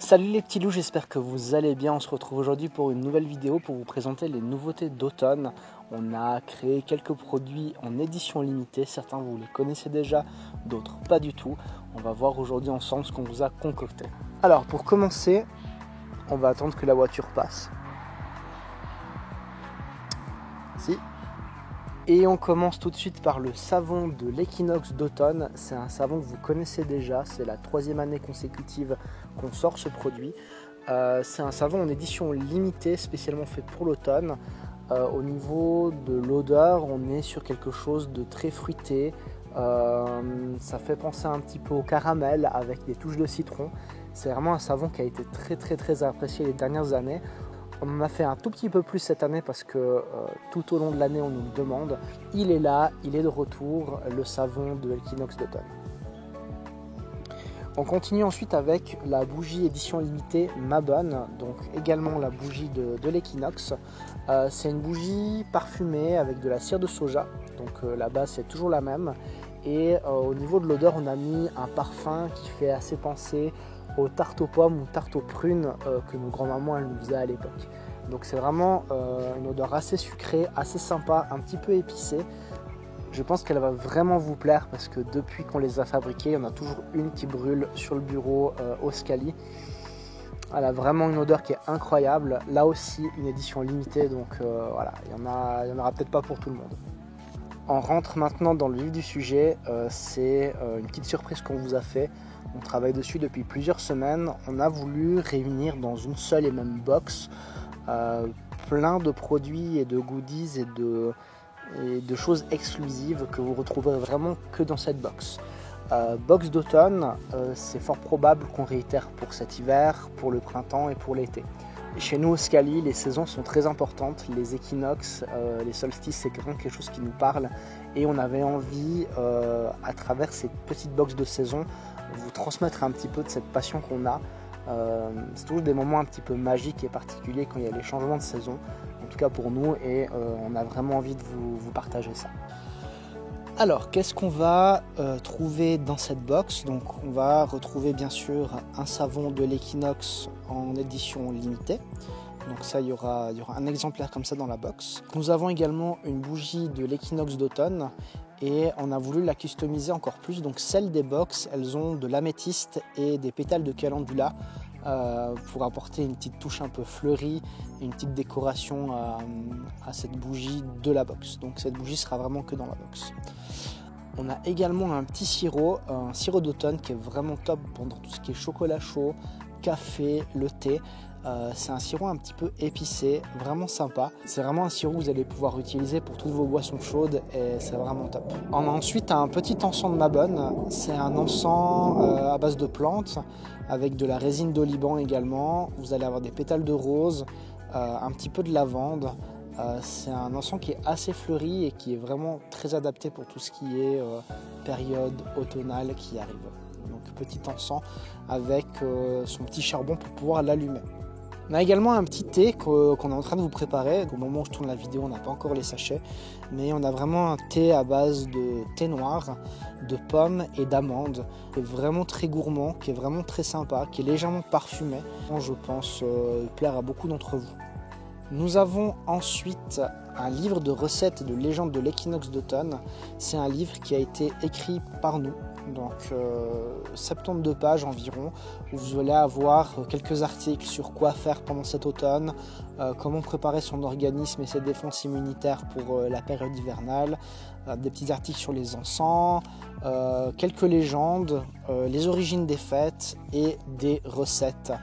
Salut les petits loups, j'espère que vous allez bien. On se retrouve aujourd'hui pour une nouvelle vidéo pour vous présenter les nouveautés d'automne. On a créé quelques produits en édition limitée, certains vous les connaissez déjà, d'autres pas du tout. On va voir aujourd'hui ensemble ce qu'on vous a concocté. Alors pour commencer, on va attendre que la voiture passe. Si. Et on commence tout de suite par le savon de l'Equinox d'automne. C'est un savon que vous connaissez déjà, c'est la 3e année consécutive qu'on sort ce produit. C'est un savon en édition limitée, spécialement fait pour l'automne. Au niveau de l'odeur, on est sur quelque chose de très fruité. Ça fait penser un petit peu au caramel avec des touches de citron. C'est vraiment un savon qui a été très apprécié les dernières années. On en a fait un tout petit peu plus cette année parce que tout au long de l'année on nous le demande. Il est là, il est de retour, le savon de l'Equinox d'automne. On continue ensuite avec la bougie édition limitée Ma Bonne, donc également la bougie de l'Equinox. C'est une bougie parfumée avec de la cire de soja, donc la base c'est toujours la même. Et au niveau de l'odeur, on a mis un parfum qui fait assez penser aux tartes aux pommes ou tartes aux prunes que nos grands-mamans elles nous faisaient à l'époque. Donc c'est vraiment une odeur assez sucrée, assez sympa, un petit peu épicée. Je pense qu'elle va vraiment vous plaire parce que depuis qu'on les a fabriquées, il y en a toujours une qui brûle sur le bureau au Scali. Elle a vraiment une odeur qui est incroyable. Là aussi, une édition limitée, donc voilà, il y en aura peut-être pas pour tout le monde. On rentre maintenant dans le vif du sujet, c'est une petite surprise qu'on vous a fait. On travaille dessus depuis plusieurs semaines. On a voulu réunir dans une seule et même box plein de produits et de goodies et de choses exclusives que vous retrouverez vraiment que dans cette box. Box d'automne, c'est fort probable qu'on réitère pour cet hiver, pour le printemps et pour l'été. Chez nous au Scali, les saisons sont très importantes, les équinoxes, les solstices, c'est vraiment quelque chose qui nous parle et on avait envie, à travers ces petites boxes de saison, vous transmettre un petit peu de cette passion qu'on a. C'est toujours des moments un petit peu magiques et particuliers quand il y a les changements de saison, en tout cas pour nous, et on a vraiment envie de vous partager ça. Alors, qu'est-ce qu'on va trouver dans cette box? Donc, on va retrouver bien sûr un savon de l'Equinox en édition limitée. Donc ça, il y aura un exemplaire comme ça dans la box. Nous avons également une bougie de l'Equinox d'automne et on a voulu la customiser encore plus. Donc celles des box, elles ont de l'améthyste et des pétales de calendula pour apporter une petite touche un peu fleurie, une petite décoration à cette bougie de la box. Donc cette bougie sera vraiment que dans la box. On a également un petit sirop, un sirop d'automne qui est vraiment top pendant tout ce qui est chocolat chaud, café, le thé. C'est un sirop un petit peu épicé, vraiment sympa. C'est vraiment un sirop que vous allez pouvoir utiliser pour toutes vos boissons chaudes et c'est vraiment top. On a ensuite un petit encens de Ma Bonne. C'est un encens à base de plantes avec de la résine d'oliban également. Vous allez avoir des pétales de rose, un petit peu de lavande. C'est un encens qui est assez fleuri et qui est vraiment très adapté pour tout ce qui est période automnale qui arrive. Donc petit encens avec son petit charbon pour pouvoir l'allumer. On a également un petit thé qu'on est en train de vous préparer. Au moment où je tourne la vidéo, on n'a pas encore les sachets, mais on a vraiment un thé à base de thé noir, de pommes et d'amandes, qui est vraiment très gourmand, qui est vraiment très sympa, qui est légèrement parfumé. Je pense plaire à beaucoup d'entre vous. Nous avons ensuite un livre de recettes et de légendes de l'Equinox d'automne. C'est un livre qui a été écrit par nous, donc 72 pages environ, où vous allez avoir quelques articles sur quoi faire pendant cet automne, comment préparer son organisme et ses défenses immunitaires pour la période hivernale, des petits articles sur les encens, quelques légendes, les origines des fêtes et des recettes,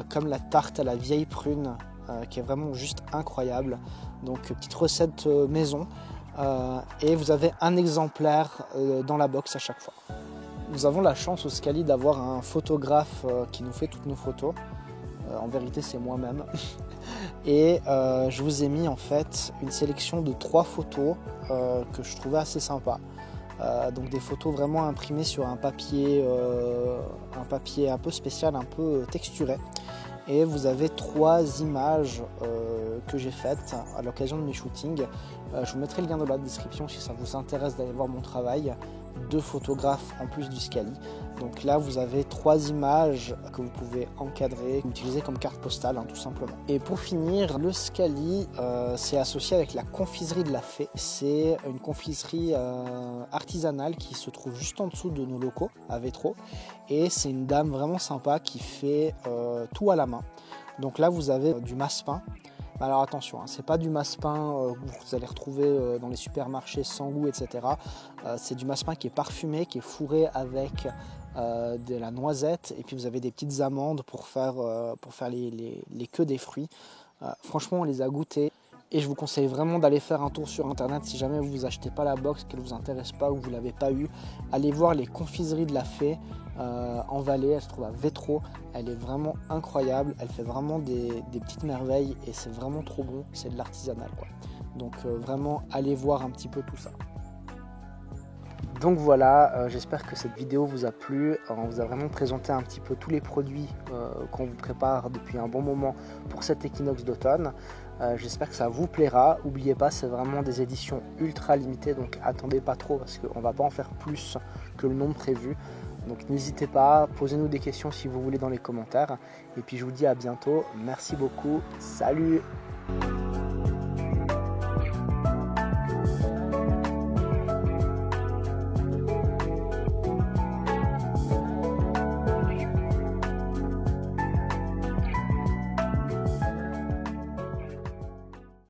comme la tarte à la vieille prune, qui est vraiment juste incroyable. Donc petite recette maison et vous avez un exemplaire dans la box à chaque fois. Nous avons la chance au Scali d'avoir un photographe qui nous fait toutes nos photos. En vérité c'est moi-même. Et je vous ai mis en fait une sélection de 3 photos que je trouvais assez sympa. Donc des photos vraiment imprimées sur un papier un peu spécial, un peu texturé. Et vous avez 3 images que j'ai faites à l'occasion de mes shootings. Je vous mettrai le lien dans la description si ça vous intéresse d'aller voir mon travail. 2 photographes en plus du Scali. Donc là vous avez 3 images que vous pouvez encadrer, utiliser comme carte postale tout simplement. Et pour finir, le Scali c'est associé avec la confiserie de la Fée. C'est une confiserie artisanale qui se trouve juste en dessous de nos locaux à Vétro, et c'est une dame vraiment sympa qui fait tout à la main. Donc là vous avez du masse-pain. Alors attention, c'est pas du masse-pain que vous allez retrouver dans les supermarchés sans goût, etc. C'est du masse-pain qui est parfumé, qui est fourré avec de la noisette, et puis vous avez des petites amandes pour faire les queues des fruits. Franchement, on les a goûtés. Et je vous conseille vraiment d'aller faire un tour sur internet si jamais vous achetez pas la box, qu'elle vous intéresse pas ou vous l'avez pas eu. Allez voir les confiseries de la Fée en Valais, elle se trouve à Vétro. Elle est vraiment incroyable, elle fait vraiment des petites merveilles et c'est vraiment trop bon, c'est de l'artisanal quoi. Donc vraiment allez voir un petit peu tout ça. Donc voilà, j'espère que cette vidéo vous a plu. On vous a vraiment présenté un petit peu tous les produits qu'on vous prépare depuis un bon moment pour cet équinoxe d'automne. J'espère que ça vous plaira. N'oubliez pas, c'est vraiment des éditions ultra limitées, donc attendez pas trop parce qu'on ne va pas en faire plus que le nombre prévu. Donc n'hésitez pas, posez-nous des questions si vous voulez dans les commentaires. Et puis je vous dis à bientôt. Merci beaucoup. Salut!